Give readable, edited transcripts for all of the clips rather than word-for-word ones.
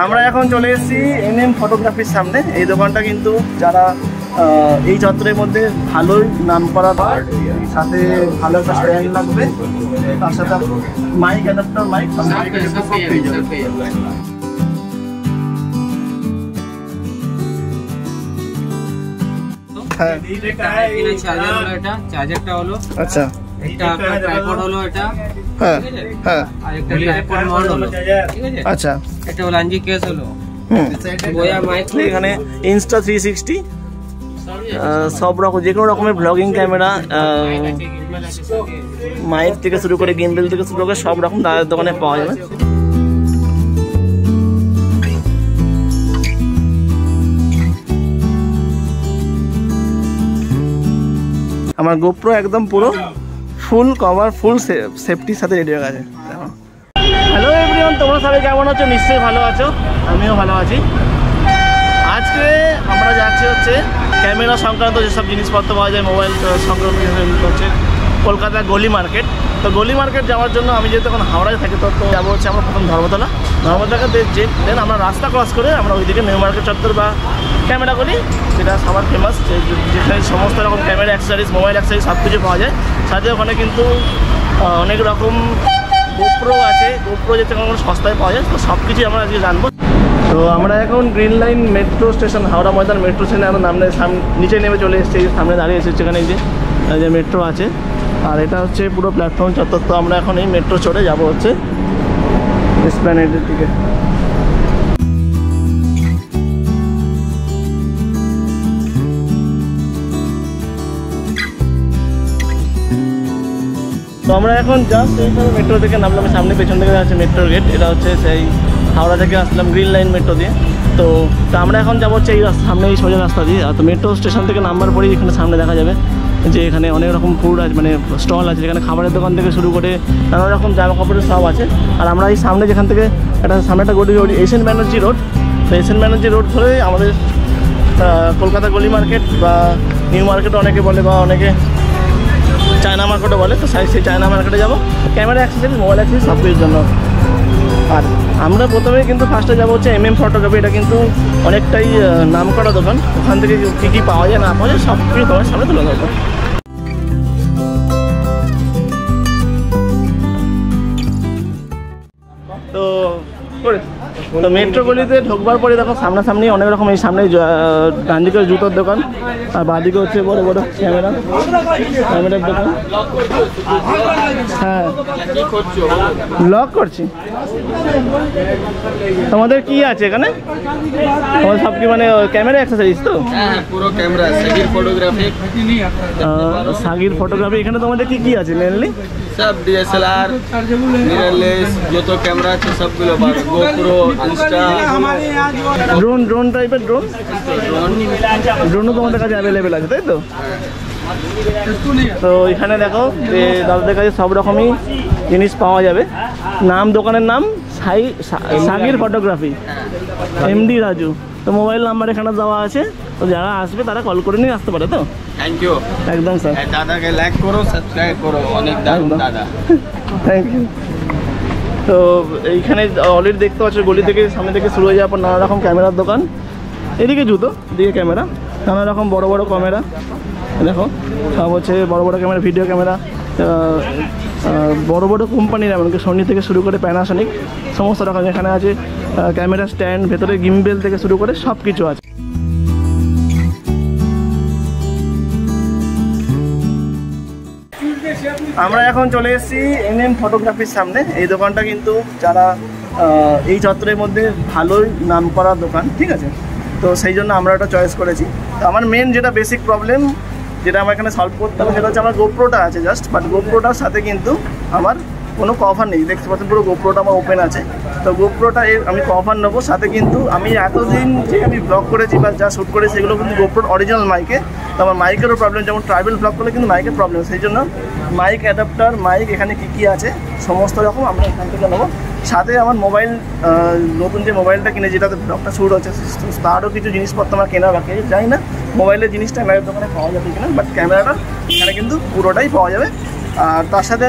আমরা এখন চলে এসেছি এনএম ফটোগ্রাফির সামনে। এই দোকানটা কিন্তু যারা এই চত্বরের মধ্যে ভালোই নাম করা, সাথে ভালো একটা স্ট্যান্ড লাগবে, তার সাথে মাইক অ্যাডাপ্টার মাইক হ্যাঁ চার্জারটা হলো আচ্ছা একটা আপনার ট্রাইপড হলো এটা হ্যাঁ হ্যাঁ আর একটা ট্রাইপড মাউন্ট হলো ঠিক আছে আচ্ছা এটা হলো আনজি কেস হলো গোয়া মাইক এখানে ইনস্টা 360 সব রকম যে কোনো রকমের ব্লগিং ক্যামেরা মাইক থেকে শুরু করে গিম্বল থেকে শুরু করে সব রকম দাদার দোকানে পাওয়া যাবে। আমার গোপ্রো একদম পুরো ফুল কভার ফুল সেফটির সাথে রেডি হয়ে গেছে। হ্যালো এভরিওয়ান, তোমরা সবাই কেমন আছো? নিশ্চয়ই ভালো আছো, আমিও ভালো আছি। আজকে আমরা যাচ্ছি হচ্ছে ক্যামেরা সংক্রান্ত যেসব জিনিসপত্র পাওয়া যায় মোবাইল সংক্রান্ত হচ্ছে কলকাতা গলি মার্কেট। তো গলি মার্কেট যাওয়ার জন্য আমি যেহেতু এখন হাওড়ায় থাকি তো যাবো হচ্ছে আমরা প্রথম ধর্মতলা দেন আমরা রাস্তা ক্রস করে আমরা ওইদিকে নিউ মার্কেট চত্বর বা ক্যামেরা গলি, যেটা সবার ফেমাস, যেখানে সমস্ত রকম ক্যামেরা অ্যাক্সেসরিজ মোবাইল অ্যাক্সেসরিজ সব কিছু পাওয়া যায়। সাথে ওখানে কিন্তু অনেক রকম গোপ্রো আছে, গোপ্রো যেতে কোনো সস্তায় পাওয়া যায়। তো সব কিছুই আমরা আজকে জানবো। তো আমরা এখন green line metro station Howrah Maidan metro স্টেশনে আমরা নিচে নেমে চলে এসেছি, সামনে দাঁড়িয়ে এসেছি। এখানে এই যে মেট্রো আছে আর এটা হচ্ছে পুরো প্ল্যাটফর্ম চত্বর। তো আমরা এখন এই মেট্রো চড়ে যাবো হচ্ছে এসপ্ল্যানেডের দিকে। তো আমরা এখন জাস্ট এইখানে মেট্রো থেকে নামলাম, সামনে পেছন থেকে আছে মেট্রোর গেট। এটা হচ্ছে সেই হাওড়া থেকে আসলাম গ্রিন লাইন মেট্রো দিয়ে। তো আমরা এখন যাবো হচ্ছে এই সামনে এই সোজা রাস্তা দিয়ে। তো মেট্রো স্টেশন থেকে নামবার পরেই এখানে সামনে দেখা যাবে যে এখানে অনেক রকম ফুড আছে, মানে স্টল আছে, যেখানে খাবারের দোকান থেকে শুরু করে নানা রকম জামা কাপড়ের সব আছে। আর আমরা এই সামনে যেখান থেকে একটা সামনে একটা গলি এশিয়ান ব্যানার্জি রোড, তো এশিয়ান ব্যানার্জি রোড ধরে আমাদের কলকাতা গলি মার্কেট বা নিউ মার্কেট অনেকে বলে বা অনেকে চায়না মার্কেটও বলে। তো সেই চায়না মার্কেটে যাবো ক্যামেরা অ্যাক্সেসরিজ মোবাইল অ্যাক্সেসরিজ সব কিছুর জন্য। আর আমরা প্রথমে কিন্তু ফার্স্টে যাবো হচ্ছে এমএম ফটোগ্রাফি। এটা কিন্তু অনেকটাই নাম করা দোকান, ওখান থেকে কী কী পাওয়া যায় না পাওয়া যায় সব কিছু তোমার সামনে তুলে ধরবো। তো মেট্রো গলিতে ঢোকবার পরে দেখো সামনাসামনি অনেক রকম, এই সামনে ডান দিকে জুতোর দোকান আর বাঁদিকে হচ্ছে বড় বড় ক্যামেরার দোকান। হ্যাঁ ব্লগ করছি। তোমাদের কি আছে এখানে? তোমাদের সব কি মানে ক্যামেরা অ্যাক্সেসরিজ? তো পুরো ক্যামেরা সাগির ফটোগ্রাফি, সাগির ফটোগ্রাফি। এখানে তোমাদের কি কি আছে মেনলি? সব ডিএসএলআর মিররলেস যত ক্যামেরা আছে সবগুলো পাবে। গোপ্রো, ইনস্টা, ড্রোন টাইপের ড্রোনও তোমাদের কাছে অ্যাভেলেবেল আছে, তাই তো? তো এখানে দেখো যে দাদাদের কাছে সব রকমই জিনিস পাওয়া যাবে। নাম দোকানের নাম সাগির ফটোগ্রাফি, এমডি রাজু। তো মোবাইল নাম্বার এখানে দেওয়া আছে, তো যারা আসবে তারা কল করে নিয়ে আসতে পারে। তো থ্যাংক ইউ একদম স্যার, দাদাকে লাইক করো, সাবস্ক্রাইব করো, অনেক দাদা থ্যাংক ইউ। তো এইখানে অলরেডি দেখতে পাচ্ছ গলি থেকে সামনে থেকে শুরু হয়ে যাওয়ার পর নানা রকম ক্যামেরার দোকান। এদিকে জুতো, এদিকে ক্যামেরা, নানা রকম বড় বড় ক্যামেরা দেখো সব হচ্ছে বড় বড় ক্যামেরা, ভিডিও ক্যামেরা, বড় বড় কোম্পানির এমনকি সোনি থেকে শুরু করে প্যানাসনিক সমস্ত রকম এখানে আছে। ক্যামেরা স্ট্যান্ড, ভেতরে গিম্বেল থেকে শুরু করে সব কিছু আছে। আমরা এখন চলে এসেছি এনএম ফটোগ্রাফির সামনে। এই দোকানটা কিন্তু যারা এই চত্বরের মধ্যে ভালোই নাম করা দোকান, ঠিক আছে? তো সেই জন্য আমরা একটা চয়েস করেছি। তো আমার মেন যেটা বেসিক প্রবলেম যেটা আমার এখানে সলভ করতে হবে সেটা হচ্ছে আমার গোপ্রোটা আছে জাস্ট, বাট গোপ্রোটার সাথে কিন্তু আমার কোনো কভার নেই। দেখতে পাচ্ছেন পুরো গোপ্রোটা আমার ওপেন আছে। তো গোপ্রোটা আমি কভার নেবো, সাথে কিন্তু আমি এতদিন যে আমি ব্লগ করেছি বা যা শ্যুট করেছি সেগুলো কিন্তু গোপ্রোর অরিজিনাল মাইকে। তো আমার মাইকেরও প্রবলেম, যেমন ট্রাভেল ব্লগ করলে কিন্তু মাইকের প্রবলেম, সেই জন্য মাইক অ্যাডাপ্টার মাইক এখানে কী আছে সমস্ত রকম আমরা এখান থেকে নেবো। সাথে আমার মোবাইল, নতুন যে মোবাইলটা কিনে যেটাতে ব্লগটা শ্যুট হচ্ছে তারও কিছু জিনিসপত্র আমার কেনা বাকি। জানি না মোবাইলের জিনিসটা ক্যামেরার দোকানে পাওয়া যাবে কিনা, বাট ক্যামেরাটা এখানে কিন্তু পুরোটাই পাওয়া যাবে। আর তার সাথে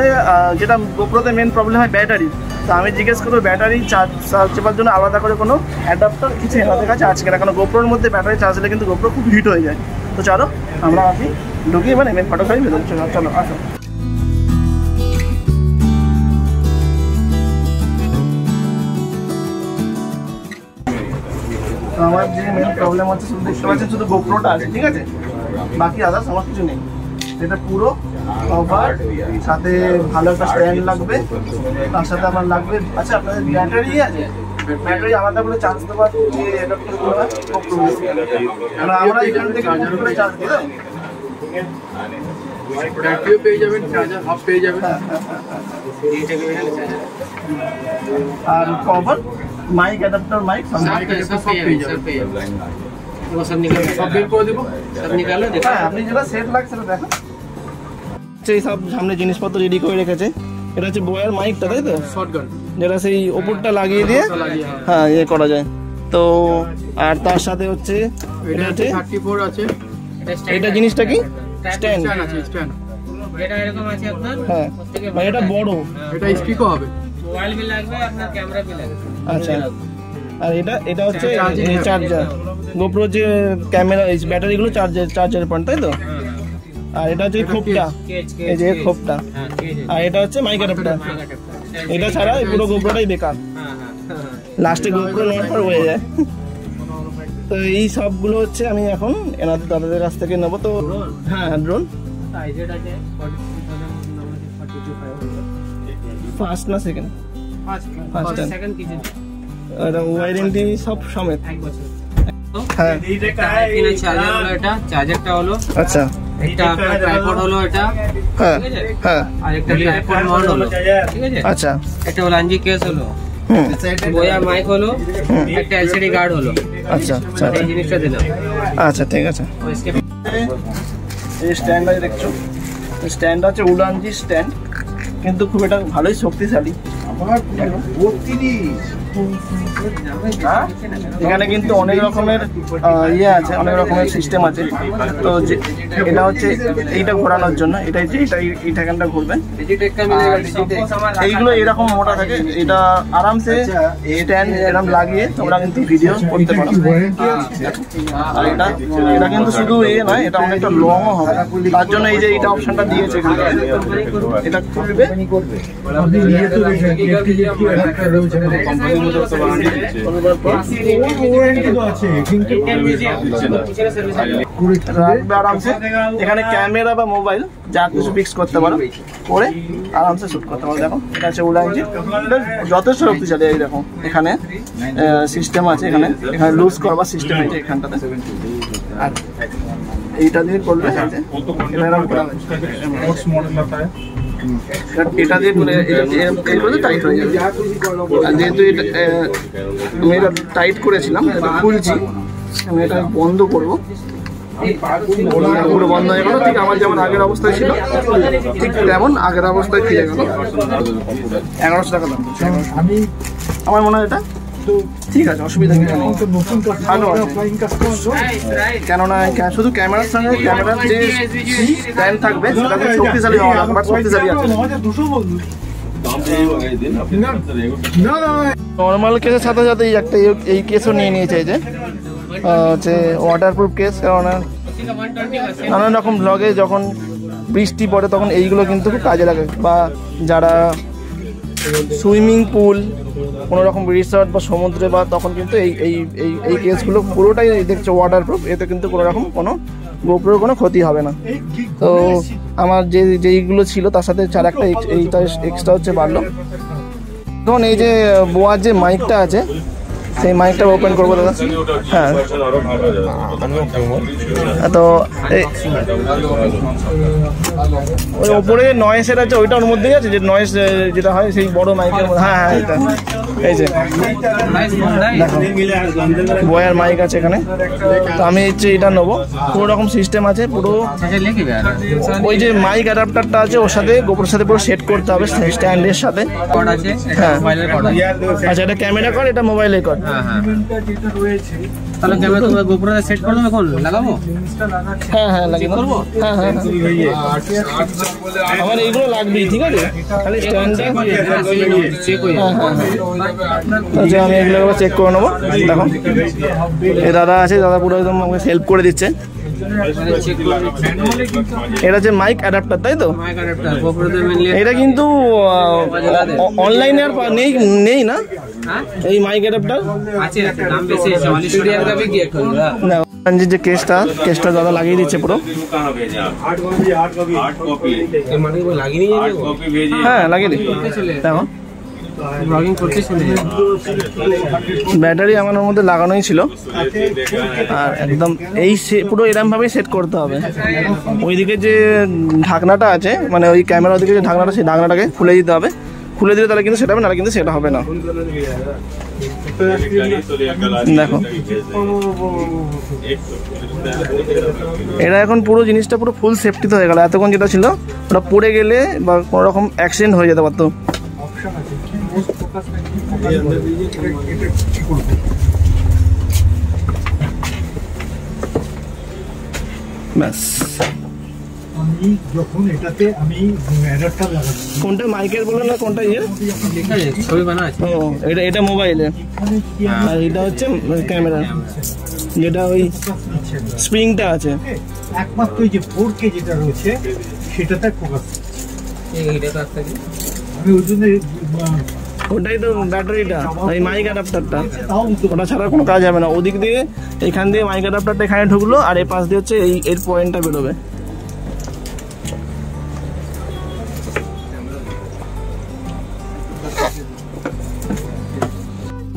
যেটা গোপ্রোতে মেন প্রবলেম হয় ব্যাটারি, তো আমি জিজ্ঞেস করবো ব্যাটারি চার্জের জন্য আলাদা করে কোনো অ্যাডাপ্টার কিছু আমাদের কাছে আছে কিনা, কারণ গোপ্রোর মধ্যে ব্যাটারি চার্জ দিলে কিন্তু গোপ্রো খুব হিট হয়ে যায়। তো চলো আমরা আছি ঢুকি, মানে মেন ফটোগ্রাফি ভেতরে চলো আসো। তো আমার যে মেন প্রবলেম হচ্ছে শুধু দেখতে পাচ্ছেন শুধু গোপ্রোটা আছে, ঠিক আছে, বাকি আদার্স আমার কিছু নেই। এটা পুরো কভার, সাথে ভালো একটা স্ট্যান্ড লাগবে, তার সাথে আমার লাগবে আচ্ছা আপনাদের ব্যাটারি আছে, ব্যাটারি আলাদা করে চার্জ দেওয়ার যে অ্যাডাপ্টারগুলো আমরা এখান থেকে করে চার্জ দিই না, ব্যাটারিও পেয়ে যাবেন, চার্জার হাফ পেয়ে যাবেন। আর কভার মাইক অ্যাডাপ্টার মাইক সব পেয়ে যাবেন, সব বের করে দেবো, সব নিকালো। হ্যাঁ আপনি যেটা সেট লাগছে সেটা দেখো। এই সব সামনে জিনিসপত্র রেডি করে রেখেছে। এটা হচ্ছে বয়ার মাইকটা, তাই তো? শর্টগান, যেটা সেই ওপরটা লাগিয়ে দিয়ে হ্যাঁ ইয়ে করা যায়। তো আর তার সাথে হচ্ছে এটা হচ্ছে 34 আছে। এটা জিনিসটা কি? স্ট্যান্ড আছে, স্ট্যান্ড। এটা এরকম আছে আপনার, হ্যাঁ মানে এটা বড়, এটা স্পিকার হবে, মোবাইল বি লাগবে, আপনার ক্যামেরা বি লাগবে। আচ্ছা। আর এটা হচ্ছে চার্জার, গোপ্রো যে ক্যামেরা এই ব্যাটারিগুলো চার্জারের পয়েন্ট, তাই তো? আর এটা হচ্ছে খোপটা, এই যে খোপটা। আর এটা হচ্ছে মাইক অ্যাডাপ্টার। এটা ছাড়া এই পুরো গোপ্রোটাই বেকার, লাস্টে গোপ্রো নট হয়ে যায়। তো এই সবগুলো হচ্ছে আমি এখন এনাদের দাদাদের কাছ থেকে নেবো। তো হ্যাঁ ড্রোন ফার্স্ট না সেকেন্ড? ফার্স্ট সেকেন্ড কিছু এটা ওয়ারেন্টি সব সমেত। হ্যাঁ চার্জার হলো, এটা চার্জারটা হলো, আচ্ছা একটা আপনার ট্রাইপড হলো এটা, হ্যাঁ ঠিক আছে, হ্যাঁ আর একটা ট্রাইপড মাউন্ট হলো, ঠিক আছে, আচ্ছা একটা হলো আনজি কেস হলো, বয়া মাইক হলো, একটা এলসিডি গার্ড হলো। আচ্ছা আচ্ছা এই জিনিসটা দিলাম। আচ্ছা ঠিক আছে। এই স্ট্যান্ড আছে দেখছো, স্ট্যান্ড আছে উডানজি স্ট্যান্ড, কিন্তু খুব এটা ভালোই শক্তিশালী। এখানে কিন্তু অনেক রকমের ইয়ে আছে, অনেক রকমের সিস্টেম আছে। তো এটা হচ্ছে এইটা ঘোরানোর জন্য, এটা এইখানটা ঘুরবে, এইগুলো এরকম মোটা থাকে। এটা আরামসে স্ট্যান্ড এরকম লাগিয়ে তোমরা কিন্তু ভিডিও করতে পারো। আর এটা কিন্তু শুধু ইয়ে নয়, এটা অনেকটা লংও হবে, তার জন্য এই যে এইটা অপশনটা দিয়েছে, এটা খুলবে। এখানে ক্যামেরা বা মোবাইল যা কিছু ফিক্স করতে পারো, করে আরামসে শুট করতে পারো। দেখো এটা হচ্ছে উডানজি, যথেষ্ট শক্তিশালী। এই দেখো এখানে সিস্টেম আছে, এখানে লুজ করবার সিস্টেম আছে এখানটাতে। আর এইটা দিয়ে করলে এটা দিয়ে করে টাইট হয়ে যাবে। আর যেহেতু আমি এটা টাইট করেছিলাম, এটা খুলছি, আমি এটা বন্ধ করবো, পুরো বন্ধ হয়ে গেল। ঠিক আমার যেমন আগের অবস্থায় ছিল, ঠিক তেমন আগের অবস্থায় ফিরে গেল। 1100 টাকা দাম। আমার মনে হয় এটা ঠিক আছে, অসুবিধা কিছু নেই, ভালো আছে। কেননা শুধু ক্যামেরার সঙ্গে ক্যামেরার যে স্ট্যান্ড থাকবে সেটা খুব শক্তিশালী হওয়া লাগবে, শক্তিশালী আছে। নর্মাল কেসের সাথে সাথে একটা এই কেসও নিয়ে নিয়েছে, এই যে হচ্ছে ওয়াটারপ্রুফ কেস। কেননা নানান রকম ব্লগে যখন বৃষ্টি পড়ে তখন এইগুলো কিন্তু খুব কাজে লাগে, বা যারা সুইমিং পুল, কোনো রকম রিসর্ট বা সমুদ্রে, বা তখন কিন্তু এই কেসগুলো পুরোটাই দেখছো ওয়াটারপ্রুফ। এতে কিন্তু কোনো রকম কোনো গোপ্রোর কোনো ক্ষতি হবে না। তো আমার যেইগুলো ছিল তার সাথে চার একটা এইটা এক্সট্রা হচ্ছে বাড়লো। এখন এই যে বোয়ার যে মাইকটা আছে, সেই মাইকটা ওপেন করবো দাদা। হ্যাঁ তো ওই ওপরে যে নয়েসের আছে ওইটা ওর মধ্যেই আছে, যে নয়েস যেটা হয় সেই বড় মাইকের মধ্যে। হ্যাঁ হ্যাঁ এটা এই যে বয়ার মাইক আছে এখানে। তো আমি হচ্ছে এটা নেবো, কোনো রকম সিস্টেম আছে পুরো। ওই যে মাইক অ্যাডাপ্টারটা আছে ওর সাথে গোপ্রোর সাথে পুরো সেট করতে হবে স্ট্যান্ডের সাথে। হ্যাঁ আচ্ছা, এটা ক্যামেরা কর, এটা মোবাইলে কর। হ্যাঁ হ্যাঁ তাহলে ক্যামেরা তুমি গোপ্রোতে সেট করে দেবে, এখন লাগাবো? হ্যাঁ হ্যাঁ লাগিয়ে করবো। হ্যাঁ হ্যাঁ আমার এইগুলো লাগবেই, ঠিক আছে? খালি স্ট্যান্ডটা চেক হয়ে হ্যাঁ হ্যাঁ আচ্ছা আমি এগুলো চেক করে নেবো। দেখো এই দাদা আছে, দাদা পুরো একদম আমাকে হেল্প করে দিচ্ছে। এটা হচ্ছে মাইক অ্যাডাপ্টার, তাই তো? এটা কিন্তু অনলাইনে আর নেই না এই মাইক অ্যাডাপ্টার? না যে কেসটা দাদা লাগিয়ে দিচ্ছে পুরো। হ্যাঁ লাগিয়ে দিই। দেখো ব্যাটারি আমার মধ্যে লাগানোই ছিল, আর একদম এই পুরো এরকম ভাবেই সেট করতে হবে। ওইদিকে যে ঢাকনাটা আছে, মানে ওই ক্যামেরার দিকে যে ঢাকনাটা, সেই ঢাকনাটাকে খুলে দিতে হবে। খুলে দিলে তাহলে কিন্তু সেটা হবে, নাহলে কিন্তু সেটা হবে না। দেখো এটা এখন পুরো জিনিসটা পুরো ফুল সেফটিতে হয়ে গেল। এতক্ষণ যেটা ছিল ওটা পড়ে গেলে বা কোনো রকম অ্যাক্সিডেন্ট হয়ে যেতে পারতো। ব্যাস আমি যখন এটাতে আমি অ্যাডাপ্টার লাগাচ্ছি, কোনটা মাইকের বলো না কোনটা ইয়ে ছবি বানা আছে? ও এটা মোবাইলে, আর এটা হচ্ছে ক্যামেরা, যেটা ওই স্প্রিংটা আছে। একমাত্র ওই যে 4K যেটা রয়েছে সেটাতে ফোকাস। আমি ওই জন্য ওটাই তো ব্যাটারিটা, এই মাইক অ্যাডাপ্টারটা, ওটা ছাড়া কোনো কাজ হবে না। ওদিক দিয়ে এখান দিয়ে মাইক অ্যাডাপ্টারটা এখানে ঢুকলো, আর এই পাশ দিয়ে হচ্ছে এর পয়েন্টটা বেরোবে।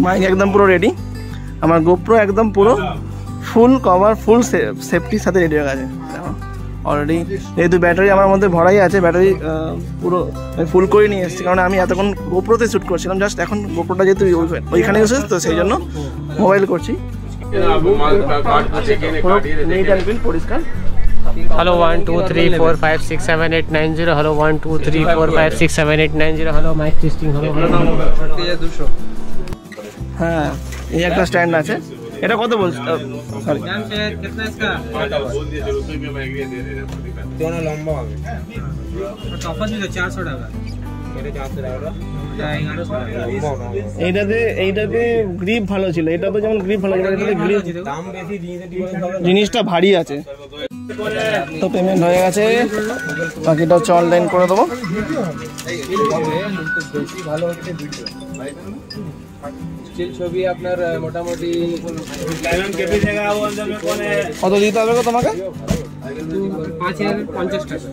মাইক একদম পুরো রেডি, আমার গোপ্রো একদম পুরো ফুল কভার ফুল সেফটির সাথে রেডি হয়ে গেছে অলরেডি। যেহেতু ব্যাটারি আমার মধ্যে ভরাই আছে, ব্যাটারি পুরো ফুল করে নিয়ে এসেছি, কারণ আমি এতক্ষণ গোপ্রোতে শ্যুট করছিলাম। জাস্ট এখন গোপ্রোটা যেহেতু ওইখানে এসেছে তো সেই জন্য মোবাইল করছি। পরিষ্কার। Hello 1 2 3 4 5 6 7 8 9 0 hello 1 2 3 4 5 6 7 8 9 0 hello mic testing hello 200। হ্যাঁ এই একটা স্ট্যান্ড আছে। এটা কত বলছ? সরি कितना इसका दोनों लंबा হবে টপাস দিতে 400 টাকা এটা 400 টাকা এইটাতে গ্রিপ ভালো ছিল, এটা তো যেমন গ্রিপ ভালো ছিল, এটাতে গ্রিপ দাম বেশি জিনিসটা ভারী আছে। তো পেমেন্ট হয়ে গেছে, বাকিটা হচ্ছে অনলাইন করে দেবো। ভালো হচ্ছে ভিডিও স্টিল ছবি আপনার মোটামুটি কত দিতে হবে তোমাকে? 5050 টাকা।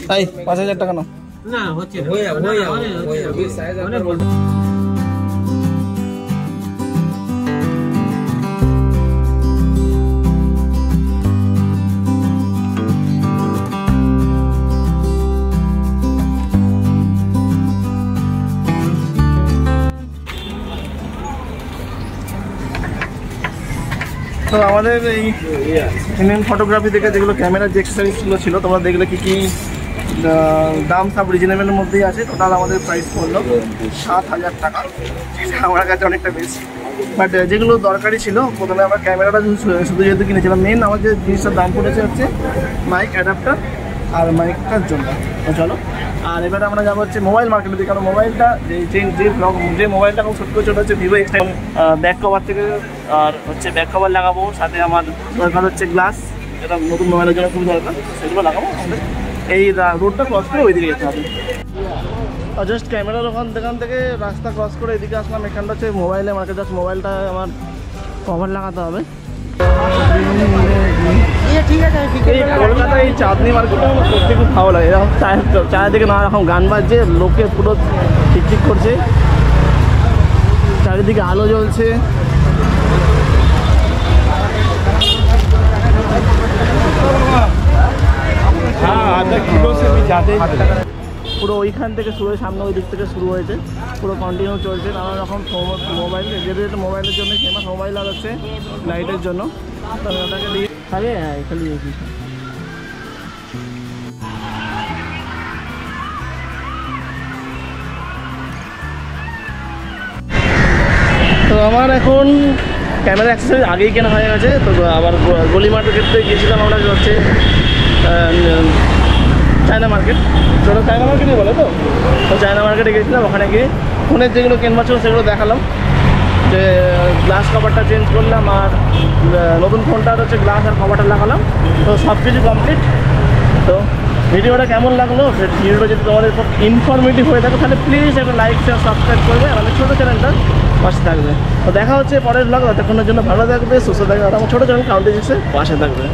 তাই 5000 টাকা নাও। না হচ্ছে হয়ে যাবে সাইজ আপনার তো আমাদের এই ইন্ডিয়ান ফটোগ্রাফি থেকে যেগুলো ক্যামেরার যে এক্সেসরিজগুলো ছিল, তোমরা দেখলে কি কি দাম সব রিজনেবলের মধ্যেই আছে। টোটাল আমাদের প্রাইস পড়লো 7000 টাকা, যেটা আমার কাছে অনেকটা বেশি। বাট যেগুলো দরকারি ছিল, প্রথমে আমরা ক্যামেরাটা শুধু যেহেতু কিনেছিলাম, মেন আমার যে জিনিসটার দাম পড়েছে হচ্ছে মাইক অ্যাডাপ্টার আর মাইকটার জন্য। তো চলো, আর এবারে আমরা যাবো হচ্ছে মোবাইল মার্কেটে দিই, কারণ মোবাইলটা যে মোবাইলটা খুব ছোট ছোটো হচ্ছে ভিভো এক্স ব্যাক কভার থেকে, আর হচ্ছে ব্যাক কভার লাগাবো, সাথে আমার দরকার হচ্ছে গ্লাস, যেটা নতুন মোবাইলের জন্য খুব দরকার, সেগুলো লাগাবো। আমাদের এই রোডটা ক্রস করে ওইদিকে যেতে হবে। আর জাস্ট ক্যামেরার দোকান থেকে রাস্তা ক্রস করে এদিকে আসলাম। এখানটা হচ্ছে মোবাইলে মার্কেট, জাস্ট মোবাইলটা আমার কভার লাগাতে হবে। কলকাতায় এই চাঁদনি মার্কেটটা আমার সত্যি খুব ভালো লাগে। এরকম চারিদিকে নানা রকম গান বাজছে, লোকে পুরো ঠিকঠিক করছে, চারিদিকে আলো জ্বলছে। পুরো ওইখান থেকে শুরু হয়ে সামনে ওই দিক থেকে শুরু হয়েছে, পুরো কন্টিনিউ চলছে। নানা রকম মোবাইল, যেটা মোবাইলের জন্য ফেমাস, মোবাইল আর হচ্ছে লাইটের জন্য। তবে ওটাকে দিয়ে থাকে খালি তো আমার এখন ক্যামেরা অ্যাক্সেসরি আগেই কেনা হয়ে গেছে। তো আবার গলি মার্কেট থেকে গিয়েছিলাম আমরা, হচ্ছে চায়না মার্কেট, চলো চায়না মার্কেটই বলে তো চায়না মার্কেটে গিয়েছিলাম। ওখানে গিয়ে ফোনের যেগুলো কেনবার ছিল সেগুলো দেখালাম, যে গ্লাস কভারটা চেঞ্জ করলাম আর নতুন ফোনটার হচ্ছে গ্লাস আর কভারটা লাগালাম। তো সব কিছু কমপ্লিট। তো ভিডিওটা কেমন লাগলো, ভিডিওটা যদি তোমাদের খুব ইনফরমেটিভ হয়ে থাকে তাহলে প্লিজ একটা লাইক শেয়ার সাবস্ক্রাইব করবে, আমাদের ছোটো চ্যানেলটা পাশে থাকবে। তো দেখা হচ্ছে পরের ব্লগ, ততক্ষণের জন্য ভালো থাকবে, সুস্থ থাকবে, আর আমার ছোটো চ্যানেল কাউন্টি পাশে থাকবে।